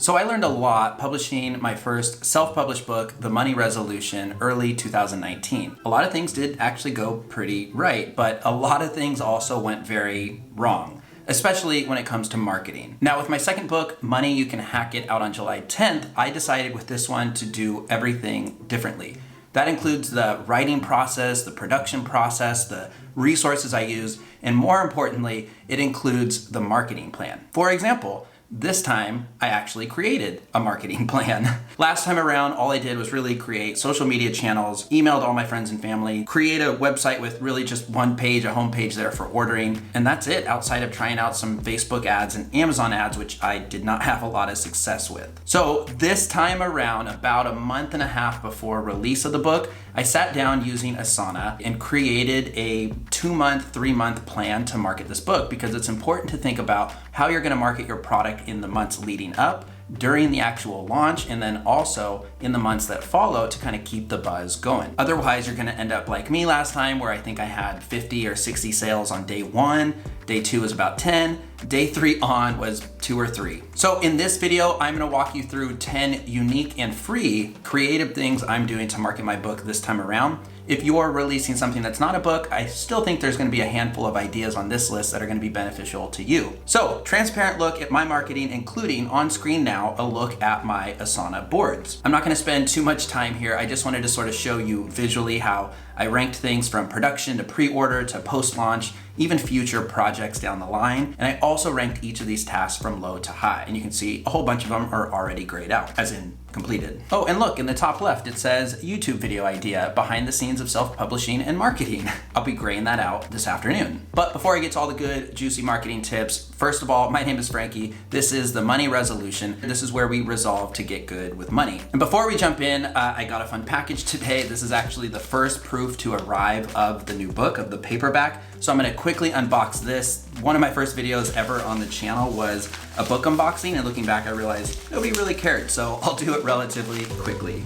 So I learned a lot publishing my first self-published book, The Money Resolution, early 2019. A lot of things did actually go pretty right, but a lot of things also went very wrong, especially when it comes to marketing. Now with my second book, Money You Can Hack It, out on July 10th, I decided with this one to do everything differently. That includes the writing process, the production process, the resources I use, and more importantly, it includes the marketing plan. For example, this time, I actually created a marketing plan. Last time around, all I did was really create social media channels, emailed all my friends and family, create a website with really just one page, a home page there for ordering, and that's it, outside of trying out some Facebook ads and Amazon ads, which I did not have a lot of success with. So this time around, about a month and a half before release of the book, I sat down using Asana and created a 2-month, 3-month plan to market this book, because it's important to think about how you're gonna market your product in the months leading up, during the actual launch, and then also in the months that follow to kind of keep the buzz going. Otherwise, you're gonna end up like me last time, where I think I had 50 or 60 sales on day 1, day 2 was about 10, day 3 on was 2 or 3. So in this video, I'm gonna walk you through 10 unique and free creative things I'm doing to market my book this time around. If you're releasing something that's not a book, I still think there's gonna be a handful of ideas on this list that are gonna be beneficial to you. So, transparent look at my marketing, including on screen now, a look at my Asana boards. I'm not gonna spend too much time here. I just wanted to sort of show you visually how I ranked things from production to pre-order to post-launch, even future projects down the line. And I also ranked each of these tasks from low to high. And you can see a whole bunch of them are already grayed out, as in completed. Oh, and look, in the top left, it says YouTube video idea, behind the scenes of self-publishing and marketing. I'll be graying that out this afternoon. But before I get to all the good, juicy marketing tips, first of all, my name is Frankie. This is the Money Resolution. This is where we resolve to get good with money. And before we jump in, I got a fun package today. This is actually the first proof to arrive of the new book, of the paperback. So I'm gonna quickly unbox this. One of my first videos ever on the channel was a book unboxing, and looking back, I realized nobody really cared, so I'll do it relatively quickly.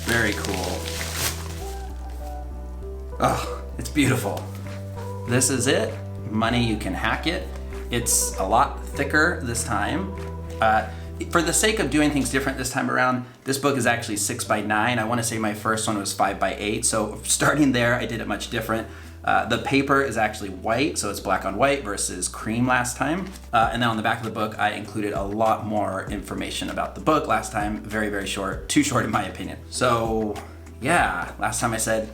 Very cool. Oh, it's beautiful. This is it. Money You Can Hack It. It's a lot thicker this time. For the sake of doing things different this time around, this book is actually 6x9. I want to say my first one was 5x8. So starting there, I did it much different. The paper is actually white, so it's black on white versus cream last time. And then on the back of the book, I included a lot more information about the book last time. Very, very short, too short in my opinion. So yeah, last time I said,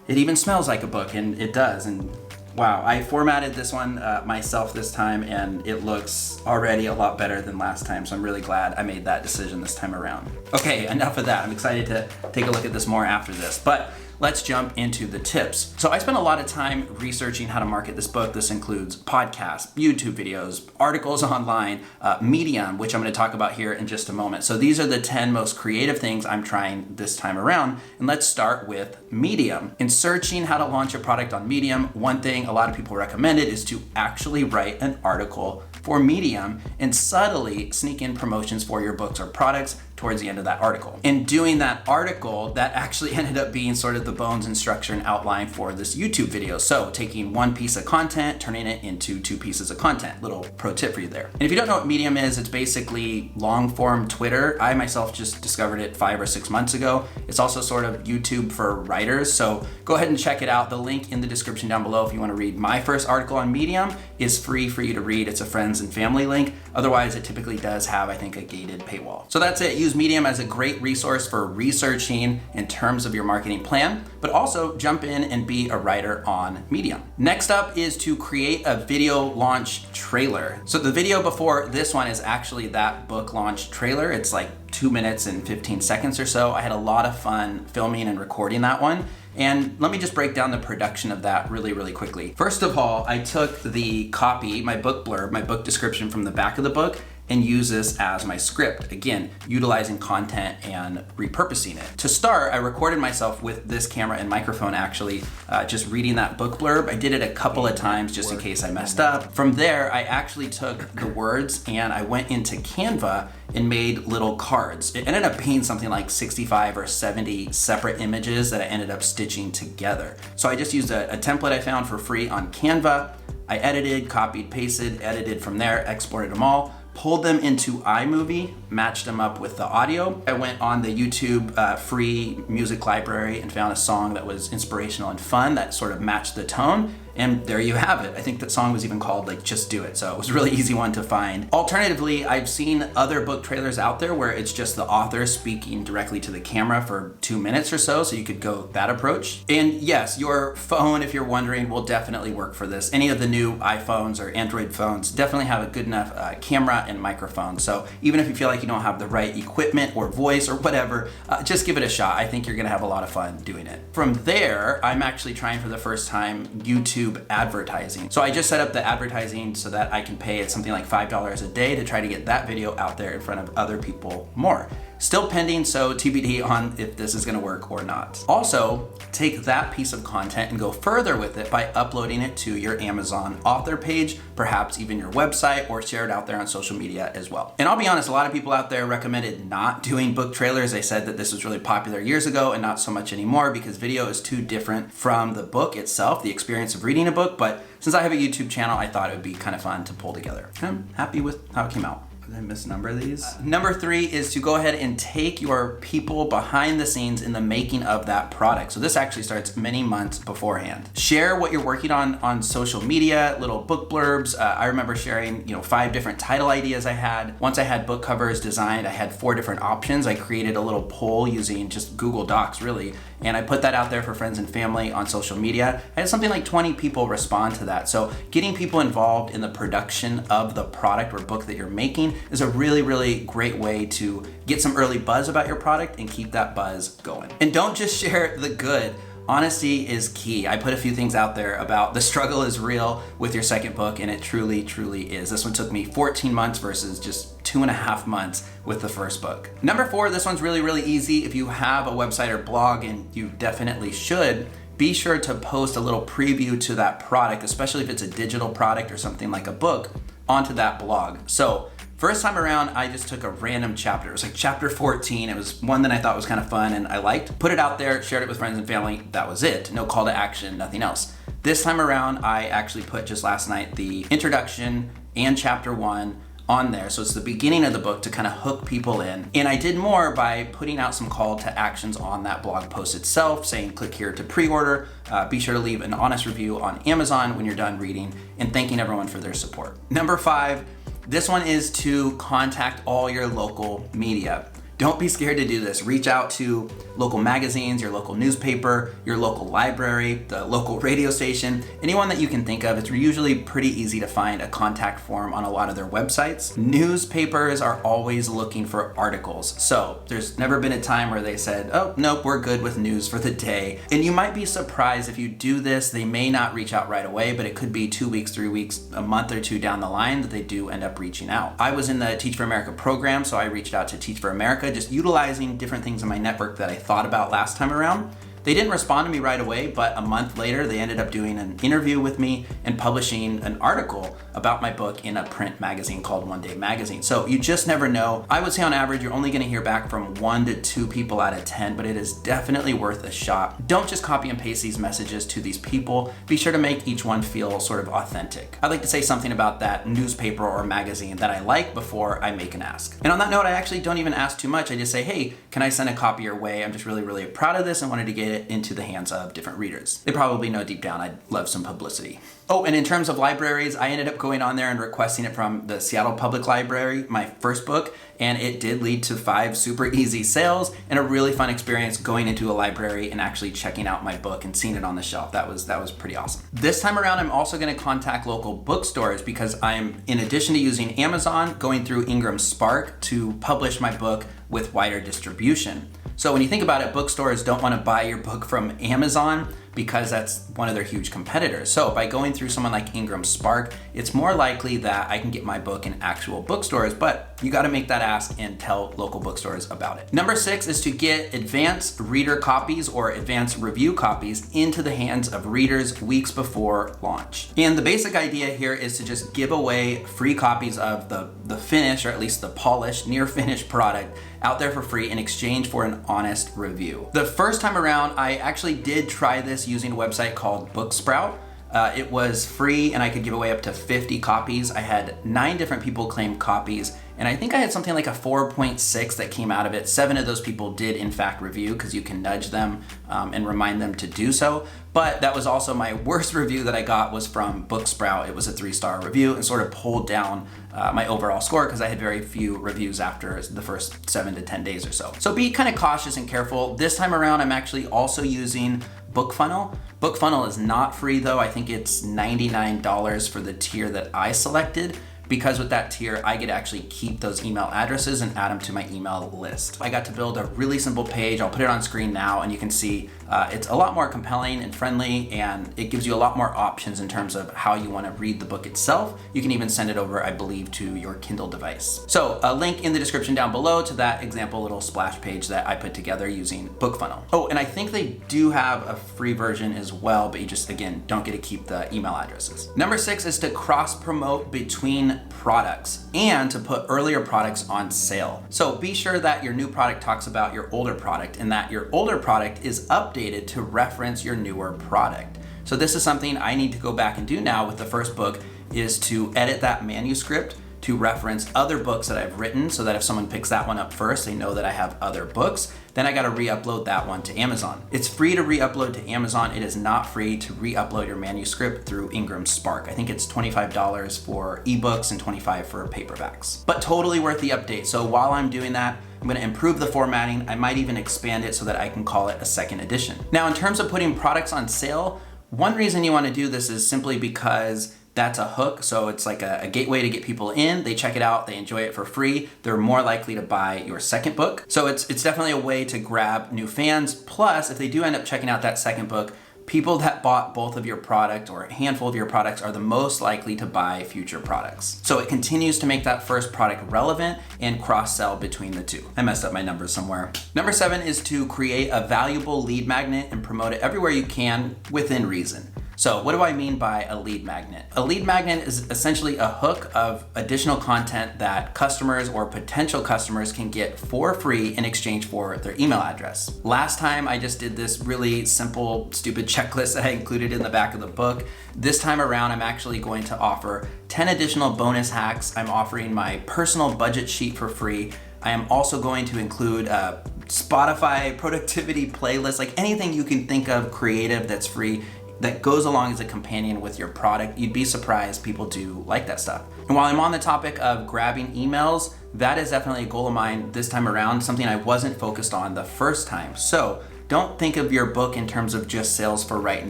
it even smells like a book, and it does. And wow, I formatted this one myself this time, and it looks already a lot better than last time, so I'm really glad I made that decision this time around. Okay, enough of that. I'm excited to take a look at this more after this, but let's jump into the tips. So I spent a lot of time researching how to market this book. This includes podcasts, YouTube videos, articles online, Medium, which I'm gonna talk about here in just a moment. So these are the 10 most creative things I'm trying this time around. And let's start with Medium. In searching how to launch a product on Medium, one thing a lot of people recommended is to actually write an article for Medium and subtly sneak in promotions for your books or products towards the end of that article. In doing that article, that actually ended up being sort of the bones and structure and outline for this YouTube video. So taking one piece of content, turning it into 2 pieces of content. Little pro tip for you there. And if you don't know what Medium is, it's basically long form Twitter. I myself just discovered it 5 or 6 months ago. It's also sort of YouTube for writers. So go ahead and check it out. The link in the description down below if you want to read my first article on Medium is free for you to read. It's a friends and family link. Otherwise, it typically does have, I think, a gated paywall. So that's it. Use Medium as a great resource for researching in terms of your marketing plan, but also jump in and be a writer on Medium. Next up is to create a video launch trailer. So the video before this one is actually that book launch trailer. It's like 2 minutes and 15 seconds or so. I had a lot of fun filming and recording that one. And let me just break down the production of that really, really quickly. First of all, I took the copy, my book blurb, my book description from the back of the book, and use this as my script. Again, utilizing content and repurposing it. To start, I recorded myself with this camera and microphone actually, just reading that book blurb. I did it a couple of times just in case I messed up. From there, I actually took the words and I went into Canva and made little cards. It ended up being something like 65 or 70 separate images that I ended up stitching together. So I just used a template I found for free on Canva. I edited, copied, pasted, edited from there, exported them all, pulled them into iMovie, matched them up with the audio. I went on the YouTube free music library and found a song that was inspirational and fun that sort of matched the tone. And there you have it. I think that song was even called like Just Do It. So it was a really easy one to find. Alternatively, I've seen other book trailers out there where it's just the author speaking directly to the camera for 2 minutes or so. So you could go that approach. And yes, your phone, if you're wondering, will definitely work for this. Any of the new iPhones or Android phones definitely have a good enough camera and microphone. So even if you feel like you don't have the right equipment or voice or whatever, just give it a shot. I think you're gonna have a lot of fun doing it. From there, I'm actually trying for the first time YouTube advertising. So I just set up the advertising so that I can pay it something like $5 a day to try to get that video out there in front of other people more. Still pending, so TBD on if this is gonna work or not. Also, take that piece of content and go further with it by uploading it to your Amazon author page, perhaps even your website, or share it out there on social media as well. And I'll be honest, a lot of people out there recommended not doing book trailers. They said that this was really popular years ago and not so much anymore because video is too different from the book itself, the experience of reading a book. But since I have a YouTube channel, I thought it would be kind of fun to pull together. I'm happy with how it came out. Did I misnumber these? Number 3 is to go ahead and take your people behind the scenes in the making of that product. So this actually starts many months beforehand. Share what you're working on social media, little book blurbs. I remember sharing, 5 different title ideas I had. Once I had book covers designed, I had 4 different options. I created a little poll using just Google Docs really, and I put that out there for friends and family on social media. I had something like 20 people respond to that. So getting people involved in the production of the product or book that you're making is a really, really great way to get some early buzz about your product and keep that buzz going. And don't just share the good. Honesty is key. I put a few things out there about the struggle is real with your second book, and it truly, truly is. This one took me 14 months versus just 2.5 months with the first book. Number 4, this one's really, really easy. If you have a website or blog, and you definitely should, be sure to post a little preview to that product, especially if it's a digital product or something like a book, onto that blog. So first time around, I just took a random chapter. It was like chapter 14. It was one that I thought was kind of fun and I liked. Put it out there, shared it with friends and family. That was it. No call to action, nothing else. This time around, I actually put just last night the introduction and chapter 1 on there. So it's the beginning of the book to kind of hook people in. And I did more by putting out some call to actions on that blog post itself, saying click here to pre-order, be sure to leave an honest review on Amazon when you're done reading, and thanking everyone for their support. Number 5, this one is to contact all your local media. Don't be scared to do this. Reach out to local magazines, your local newspaper, your local library, the local radio station, anyone that you can think of. It's usually pretty easy to find a contact form on a lot of their websites. Newspapers are always looking for articles. So there's never been a time where they said, oh, nope, we're good with news for the day. And you might be surprised if you do this, they may not reach out right away, but it could be 2 weeks, 3 weeks, a month or 2 down the line that they do end up reaching out. I was in the Teach for America program, so I reached out to Teach for America, just utilizing different things in my network that I thought about last time around. They didn't respond to me right away, but a month later, they ended up doing an interview with me and publishing an article about my book in a print magazine called One Day Magazine. So you just never know. I would say on average, you're only gonna hear back from 1 to 2 people out of 10, but it is definitely worth a shot. Don't just copy and paste these messages to these people. Be sure to make each one feel sort of authentic. I'd like to say something about that newspaper or magazine that I like before I make an ask. And on that note, I actually don't even ask too much. I just say, hey, can I send a copy your way? I'm just really, really proud of this and wanted to get it into the hands of different readers. They probably know deep down I'd love some publicity. Oh, and in terms of libraries, I ended up going on there and requesting it from the Seattle Public Library, my first book, and it did lead to 5 super easy sales and a really fun experience going into a library and actually checking out my book and seeing it on the shelf. That was pretty awesome. This time around, I'm also going to contact local bookstores because I'm, in addition to using Amazon, going through Ingram Spark to publish my book with wider distribution. So when you think about it, bookstores don't want to buy your book from Amazon, because that's one of their huge competitors. So by going through someone like Ingram Spark, it's more likely that I can get my book in actual bookstores, but you got to make that ask and tell local bookstores about it. Number 6 is to get advanced reader copies or advanced review copies into the hands of readers weeks before launch. And the basic idea here is to just give away free copies of the finished, or at least the polished, near finished product out there for free in exchange for an honest review. The first time around, I actually did try this using a website called Booksprout. It was free and I could give away up to 50 copies. I had 9 different people claim copies, and I think I had something like a 4.6 that came out of it. 7 of those people did in fact review, because you can nudge them and remind them to do so. But that was also my worst review that I got was from Booksprout. It was a 3-star review and sort of pulled down my overall score because I had very few reviews after the first 7 to 10 days or so. So be kind of cautious and careful. This time around, I'm actually also using BookFunnel. BookFunnel is not free though. I think it's $99 for the tier that I selected, because with that tier, I get to actually keep those email addresses and add them to my email list. I got to build a really simple page. I'll put it on screen now and you can see it's a lot more compelling and friendly, and it gives you a lot more options in terms of how you want to read the book itself. You can even send it over, I believe, to your Kindle device. So a link in the description down below to that example little splash page that I put together using BookFunnel. Oh, and I think they do have a free version as well, but you just, again, don't get to keep the email addresses. Number 6 is to cross promote between products and to put earlier products on sale. So be sure that your new product talks about your older product and that your older product is updated to reference your newer product. So this is something I need to go back and do now with the first book, is to edit that manuscript to reference other books that I've written, so that if someone picks that one up first, they know that I have other books. Then I gotta re-upload that one to Amazon. It's free to re-upload to Amazon. It is not free to re-upload your manuscript through Ingram Spark. I think it's $25 for ebooks and $25 for paperbacks. But totally worth the update. So while I'm doing that, I'm gonna improve the formatting. I might even expand it so that I can call it a second edition. Now, in terms of putting products on sale, one reason you wanna do this is simply because that's a hook. So it's like a gateway to get people in. They check it out, they enjoy it for free. They're more likely to buy your second book. So it's definitely a way to grab new fans. Plus, if they do end up checking out that second book, people that bought both of your product or a handful of your products are the most likely to buy future products. So it continues to make that first product relevant and cross-sell between the two. I messed up my numbers somewhere. Number 7 is to create a valuable lead magnet and promote it everywhere you can within reason. So what do I mean by a lead magnet? A lead magnet is essentially a hook of additional content that customers or potential customers can get for free in exchange for their email address. Last time I just did this really simple, stupid checklist that I included in the back of the book. This time around, I'm actually going to offer 10 additional bonus hacks. I'm offering my personal budget sheet for free. I am also going to include a Spotify productivity playlist, like anything you can think of creative that's free, that goes along as a companion with your product. You'd be surprised, people do like that stuff. And while I'm on the topic of grabbing emails, that is definitely a goal of mine this time around, something I wasn't focused on the first time. So don't think of your book in terms of just sales for right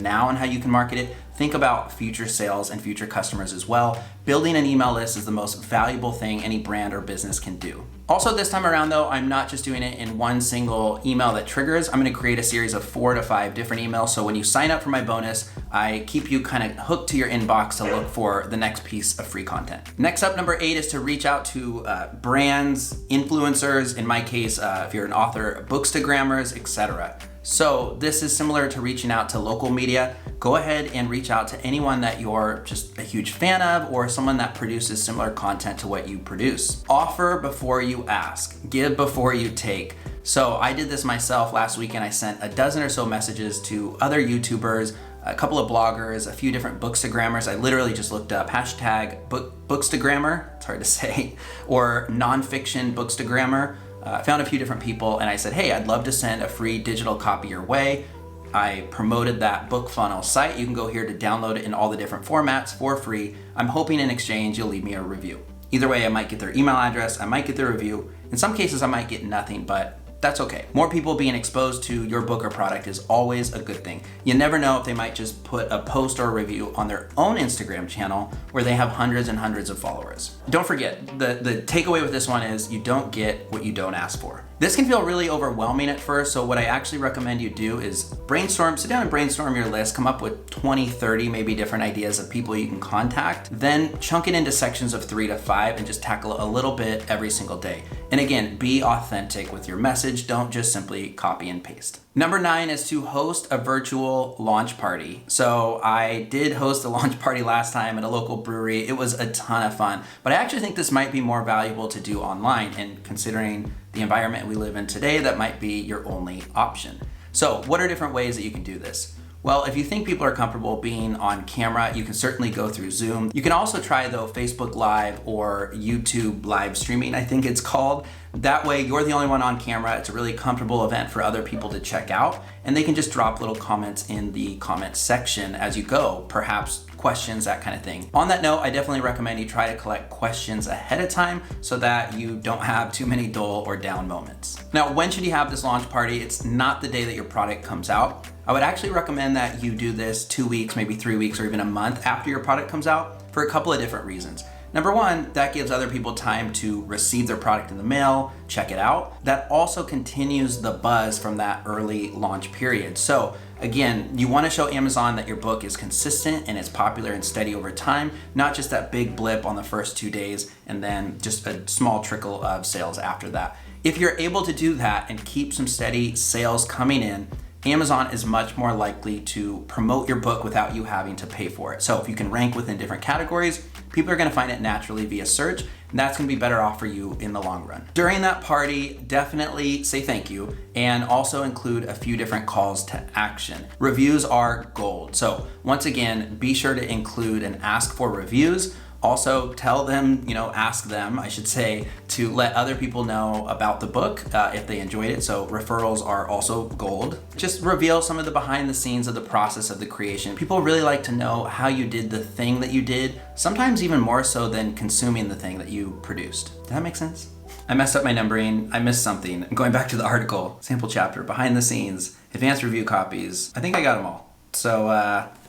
now and how you can market it. Think about future sales and future customers as well. Building an email list is the most valuable thing any brand or business can do. Also this time around though, I'm not just doing it in one single email that triggers. I'm gonna create a series of 4 to 5 different emails. So when you sign up for my bonus, I keep you kind of hooked to your inbox to look for the next piece of free content. Next up, number 8 is to reach out to brands, influencers, in my case, if you're an author, bookstagrammers, etc. So this is similar to reaching out to local media. Go ahead and reach out to anyone that you're just a huge fan of or someone that produces similar content to what you produce. Offer before you ask, give before you take. So I did this myself last weekend. I sent a dozen or so messages to other YouTubers, a couple of bloggers, a few different bookstagrammers. I literally just looked up hashtag bookstagrammer, it's hard to say, or nonfiction bookstagrammer. I found a few different people and I said, hey, I'd love to send a free digital copy your way. I promoted that BookFunnel site. You can go here to download it in all the different formats for free. I'm hoping in exchange you'll leave me a review. Either way, I might get their email address, I might get their review. In some cases, I might get nothing, but that's okay. More people being exposed to your book or product is always a good thing. You never know if they might just put a post or a review on their own Instagram channel where they have hundreds and hundreds of followers. Don't forget, the takeaway with this one is you don't get what you don't ask for. This can feel really overwhelming at first, so what I actually recommend you do is sit down and brainstorm your list, come up with 20, 30 maybe different ideas of people you can contact, then chunk it into sections of 3 to 5 and just tackle a little bit every single day. And again, be authentic with your message, don't just simply copy and paste. Number 9 is to host a virtual launch party. So I did host a launch party last time at a local brewery. It was a ton of fun, but I actually think this might be more valuable to do online, and considering the environment we live in today, that might be your only option. So what are different ways that you can do this? Well, if you think people are comfortable being on camera, you can certainly go through Zoom. You can also try though Facebook Live or YouTube live streaming, I think it's called. That way you're the only one on camera. It's a really comfortable event for other people to check out, and they can just drop little comments in the comment section as you go, perhaps questions, that kind of thing. On that note, I definitely recommend you try to collect questions ahead of time so that you don't have too many dull or down moments. Now, when should you have this launch party? It's not the day that your product comes out. I would actually recommend that you do this 2 weeks, maybe 3 weeks, or even a month after your product comes out for a couple of different reasons. Number one, that gives other people time to receive their product in the mail, check it out. That also continues the buzz from that early launch period. So again, you want to show Amazon that your book is consistent and it's popular and steady over time, not just that big blip on the first 2 days and then just a small trickle of sales after that. If you're able to do that and keep some steady sales coming in, Amazon is much more likely to promote your book without you having to pay for it. So if you can rank within different categories, people are gonna find it naturally via search, and that's gonna be better off for you in the long run. During that party, definitely say thank you, and also include a few different calls to action. Reviews are gold. So once again, be sure to include and ask for reviews. Also tell them, ask them, I should say, to let other people know about the book if they enjoyed it. So referrals are also gold. Just reveal some of the behind the scenes of the process of the creation. People really like to know how you did the thing that you did, sometimes even more so than consuming the thing that you produced. Does that make sense? I messed up my numbering. I missed something. I'm going back to the article, sample chapter, behind the scenes, advanced review copies. I think I got them all. So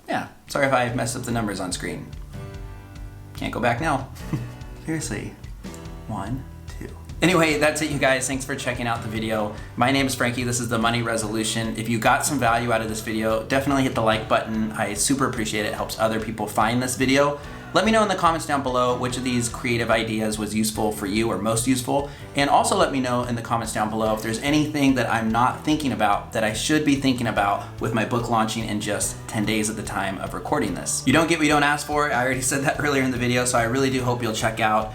yeah, sorry if I messed up the numbers on screen. Can't go back now. Seriously. 1, 2. Anyway, that's it, you guys. Thanks for checking out the video. My name is Frankie. This is The Money Resolution. If you got some value out of this video, definitely hit the like button. I super appreciate it. It helps other people find this video. Let me know in the comments down below which of these creative ideas was useful for you or most useful. And also let me know in the comments down below if there's anything that I'm not thinking about that I should be thinking about with my book launching in just 10 days at the time of recording this. You don't get what you don't ask for. I already said that earlier in the video, so I really do hope you'll check out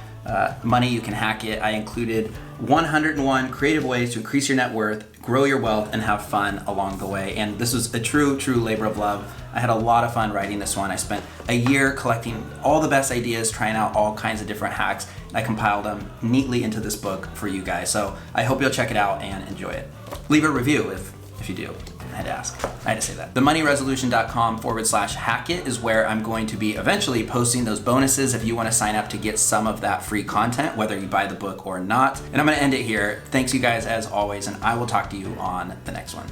Money You Can Hack It. I included 101 creative ways to increase your net worth, grow your wealth, and have fun along the way. And this was a true labor of love. I had a lot of fun writing this one. I spent a year collecting all the best ideas, trying out all kinds of different hacks. I compiled them neatly into this book for you guys. So I hope you'll check it out and enjoy it. Leave a review if you do. I had to ask. I had to say that. themoneyresolution.com/hackit is where I'm going to be eventually posting those bonuses if you want to sign up to get some of that free content, whether you buy the book or not. And I'm going to end it here. Thanks, you guys, as always, and I will talk to you on the next one.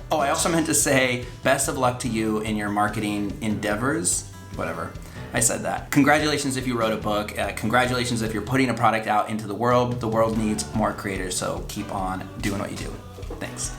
Oh, I also meant to say best of luck to you in your marketing endeavors. Whatever. I said that. Congratulations if you wrote a book. Congratulations if you're putting a product out into the world. The world needs more creators, so keep on doing what you do. Thanks.